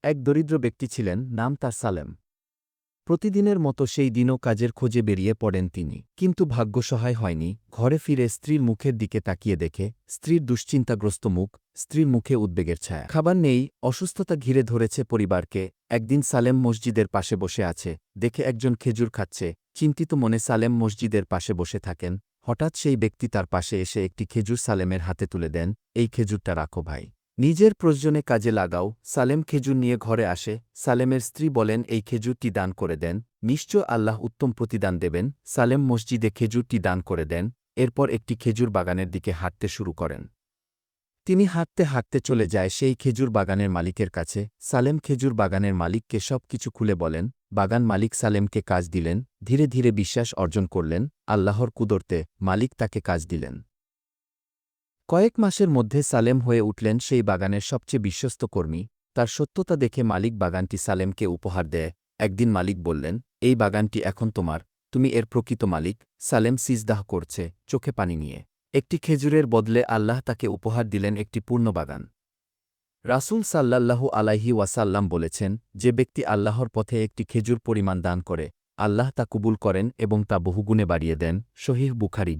এক দরিদ্র ব্যক্তি ছিলেন, নাম তার সালেম। প্রতিদিনের মতো সেই দিনও কাজের খোঁজে বেরিয়ে পড়েন তিনি। কিন্তু ভাগ্য সহায় হয়নি। ঘরে ফিরে স্ত্রীর মুখের দিকে তাকিয়ে দেখে স্ত্রীর দুশ্চিন্তাগ্রস্ত মুখ, স্ত্রীর মুখে উদ্বেগের ছায়া। খাবার নেই, অসুস্থতা ঘিরে ধরেছে পরিবারকে। একদিন সালেম মসজিদের পাশে বসে আছে, দেখে একজন খেজুর খাচ্ছে। চিন্তিত মনে সালেম মসজিদের পাশে বসে থাকেন। হঠাৎ সেই ব্যক্তি তার পাশে এসে একটি খেজুর সালেমের হাতে তুলে দেন। এই খেজুরটা রাখো ভাই, নিজের প্রয়োজনে কাজে লাগাও। সালেম খেজুর নিয়ে ঘরে আসে। সালেমের স্ত্রী বলেন, এই খেজুরটি দান করে দেন, নিশ্চয় আল্লাহ উত্তম প্রতিদান দেবেন। সালেম মসজিদে খেজুরটি দান করে দেন। এরপর একটি খেজুর বাগানের দিকে হাঁটতে শুরু করেন। তিনি হাঁটতে হাঁটতে চলে যায় সেই খেজুর বাগানের মালিকের কাছে। সালেম খেজুর বাগানের মালিককে সব কিছু খুলে বলেন। বাগান মালিক সালেমকে কাজ দিলেন। ধীরে ধীরে বিশ্বাস অর্জন করলেন। আল্লাহর কুদরতে মালিক তাকে কাজ দিলেন। কয়েক মাসের মধ্যে সালেম হয়ে উঠলেন সেই বাগানের সবচেয়ে বিশ্বস্ত কর্মী। তার সত্যতা দেখে মালিক বাগানটি সালেমকে উপহার দেয়। একদিন মালিক বললেন, এই বাগানটি এখন তোমার, তুমি এর প্রকৃত মালিক। সালেম সিজদাহ করছে, চোখে পানি নিয়ে। একটি খেজুরের বদলে আল্লাহ তাকে উপহার দিলেন একটি পূর্ণ বাগান। রাসূল সাল্লাল্লাহু আলাইহি ওয়াসাল্লাম বলেছেন, যে ব্যক্তি আল্লাহর পথে একটি খেজুর পরিমাণ দান করে, আল্লাহ তা কবুল করেন এবং তা বহুগুণে বাড়িয়ে দেন। সহিহ বুখারী।